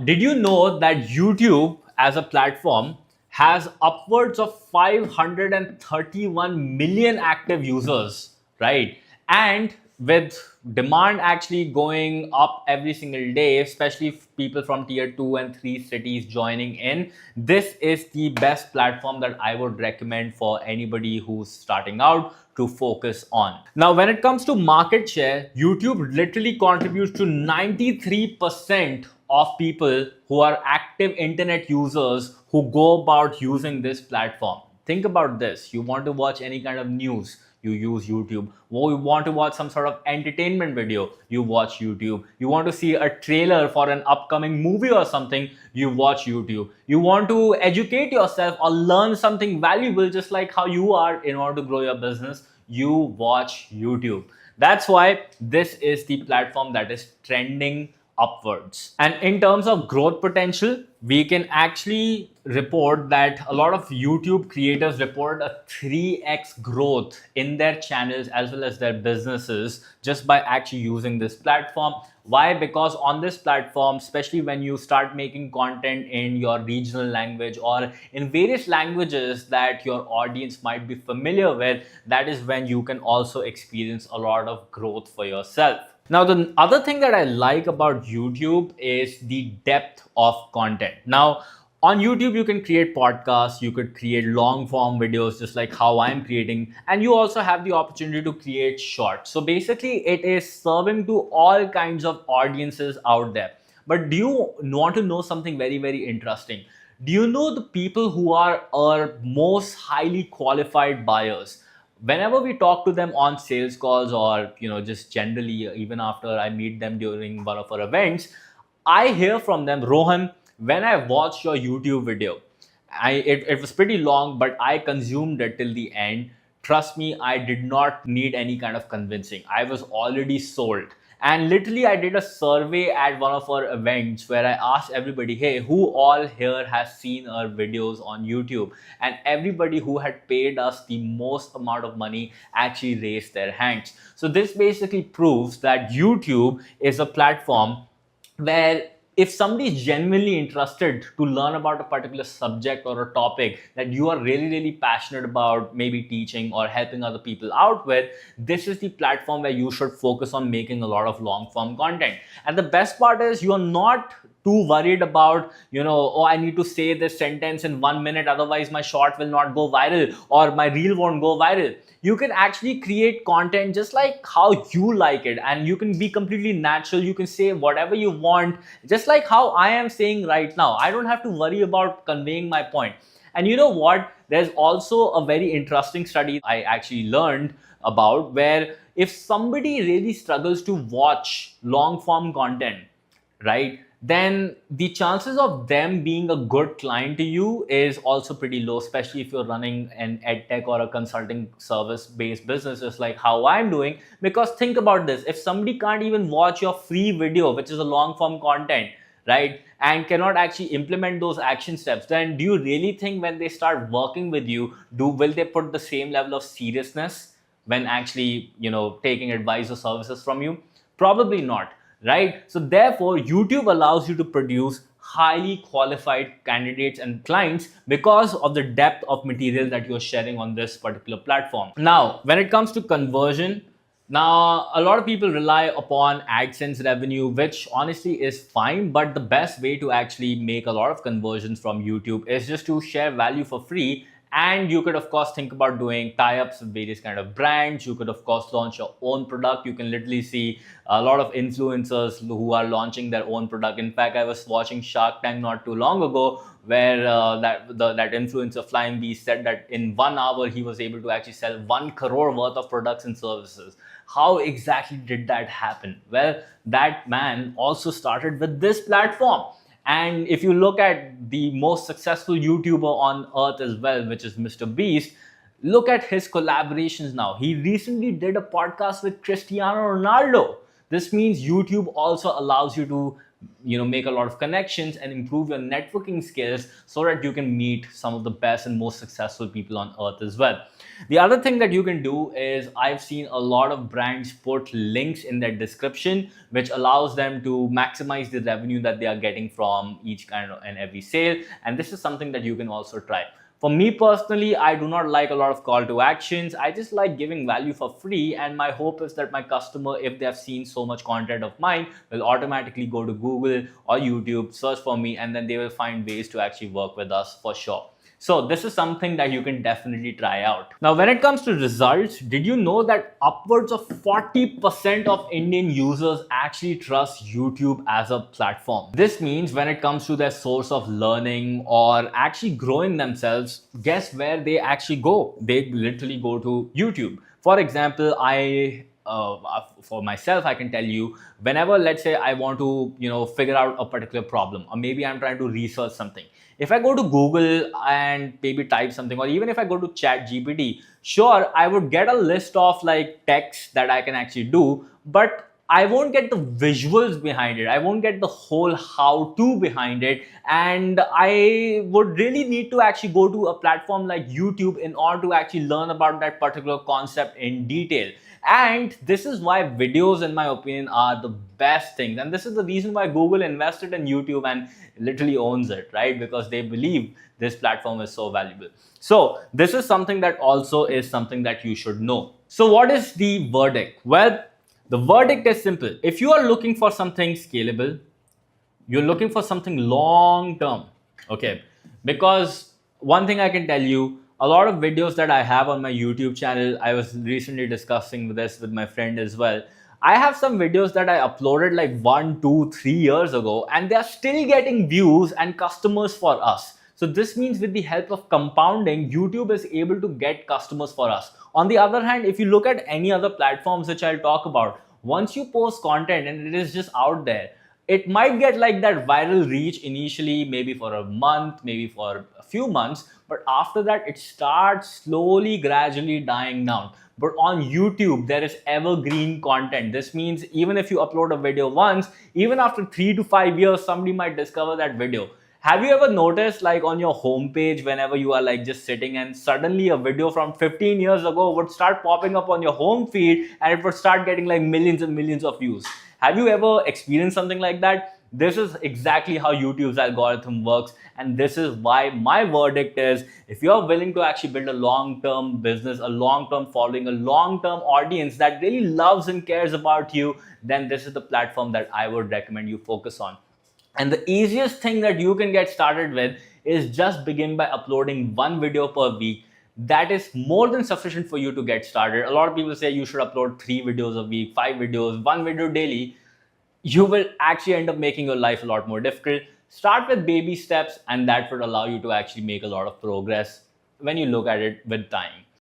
Did you know that YouTube as a platform has upwards of 531 million active users, right? And with demand actually going up every single day, especially people from tier 2 and 3 cities joining in, this is the best platform that I would recommend for anybody who's starting out to focus on. Now, when it comes to market share, YouTube literally contributes to 93% of people who are active internet users who go about using this platform. Think about this. You want to watch any kind of news, you use YouTube. Or you want to watch some sort of entertainment video, you watch YouTube. You want to see a trailer for an upcoming movie or something, you watch YouTube. You want to educate yourself or learn something valuable, just like how you are in order to grow your business, you watch YouTube. That's why this is the platform that is trending upwards. And in terms of growth potential, we can actually report that a lot of YouTube creators report a 3x growth in their channels as well as their businesses just by actually using this platform. Why? Because on this platform, especially when you start making content in your regional language or in various languages that your audience might be familiar with, that is when you can also experience a lot of growth for yourself. Now, the other thing that I like about YouTube is the depth of content. Now, on YouTube, you can create podcasts, you could create long form videos just like how I'm creating, and you also have the opportunity to create shorts. So basically, it is serving to all kinds of audiences out there. But do you want to know something very, very interesting? Do you know the people who are our most highly qualified buyers? Whenever we talk to them on sales calls or just generally, even after I meet them during one of our events, I hear from them, Rohan, when I watched your YouTube video, it was pretty long, but I consumed it till the end. Trust me, I did not need any kind of convincing. I was already sold. And literally, I did a survey at one of our events where I asked everybody, hey, who all here has seen our videos on YouTube? And everybody who had paid us the most amount of money actually raised their hands. So this basically proves that YouTube is a platform where if somebody is genuinely interested to learn about a particular subject or a topic that you are really, really passionate about, maybe teaching or helping other people out with, this is the platform where you should focus on making a lot of long form content. And the best part is you're not too worried about, oh, I need to say this sentence in 1 minute, otherwise my short will not go viral or my reel won't go viral. You can actually create content just like how you like it, and you can be completely natural. You can say whatever you want, just like how I am saying right now. I don't have to worry about conveying my point. And you know what? There's also a very interesting study I actually learned about, where if somebody really struggles to watch long form content, right, then the chances of them being a good client to you is also pretty low, especially if you're running an ed tech or a consulting service based business, just like how I'm doing. Because think about this, if somebody can't even watch your free video, which is a long form content, right, and cannot actually implement those action steps, then do you really think when they start working with you, will they put the same level of seriousness when actually taking advice or services from you? Probably not, right? So therefore, YouTube allows you to produce highly qualified candidates and clients because of the depth of material that you're sharing on this particular platform. Now, when it comes to conversion, now a lot of people rely upon AdSense revenue, which honestly is fine, but the best way to actually make a lot of conversions from YouTube is just to share value for free. And you could of course think about doing tie-ups with various kind of brands. You could of course launch your own product. You can literally see a lot of influencers who are launching their own product. In fact, I was watching Shark Tank not too long ago, where that influencer Flying Beast said that in 1 hour he was able to actually sell 1 crore worth of products and services. How exactly did that happen? Well, that man also started with this platform. And if you look at the most successful YouTuber on earth as well, which is Mr. Beast, look at his collaborations now. He recently did a podcast with Cristiano Ronaldo. This means YouTube also allows you to make a lot of connections and improve your networking skills so that you can meet some of the best and most successful people on earth as well. The other thing that you can do is, I've seen a lot of brands put links in their description, which allows them to maximize the revenue that they are getting from each kind of and every sale. And this is something that you can also try. For me personally, I do not like a lot of call to actions. I just like giving value for free. And my hope is that my customer, if they have seen so much content of mine, will automatically go to Google or YouTube, search for me, and then they will find ways to actually work with us for sure. So this is something that you can definitely try out. Now, when it comes to results, did you know that upwards of 40% of Indian users actually trust YouTube as a platform? This means when it comes to their source of learning or actually growing themselves, guess where they actually go? They literally go to YouTube. For example, for myself, I can tell you, whenever, let's say, I want to figure out a particular problem, or maybe I'm trying to research something, if I go to Google and maybe type something, or even if I go to Chat GPT, sure, I would get a list of like text that I can actually do, but I won't get the visuals behind it. I won't get the whole how to behind it. And I would really need to actually go to a platform like YouTube in order to actually learn about that particular concept in detail. And this is why videos, in my opinion, are the best things. And this is the reason why Google invested in YouTube and literally owns it, right? Because they believe this platform is so valuable. So this is something that also is something that you should know. So what is the verdict? Well, the verdict is simple. If you are looking for something scalable, you're looking for something long term, okay? Because one thing I can tell you, a lot of videos that I have on my YouTube channel, I was recently discussing this with my friend as well. I have some videos that I uploaded like 1, 2, 3 years ago, and they are still getting views and customers for us. So this means with the help of compounding, YouTube is able to get customers for us. On the other hand, if you look at any other platforms which I'll talk about, once you post content and it is just out there, it might get like that viral reach initially, maybe for a month, maybe for a few months, but after that it starts slowly, gradually dying down. But on YouTube, there is evergreen content. This means even if you upload a video once, even after 3 to 5 years, somebody might discover that video. Have you ever noticed, like on your homepage, whenever you are like just sitting and suddenly a video from 15 years ago would start popping up on your home feed and it would start getting like millions and millions of views? Have you ever experienced something like that? This is exactly how YouTube's algorithm works. And this is why my verdict is, if you're willing to actually build a long-term business, a long-term following, a long-term audience that really loves and cares about you, then this is the platform that I would recommend you focus on. And the easiest thing that you can get started with is just begin by uploading one video per week. That is more than sufficient for you to get started. A lot of people say you should upload 3 videos a week, 5 videos, 1 video daily. You will actually end up making your life a lot more difficult. Start with baby steps, and that would allow you to actually make a lot of progress when you look at it with time.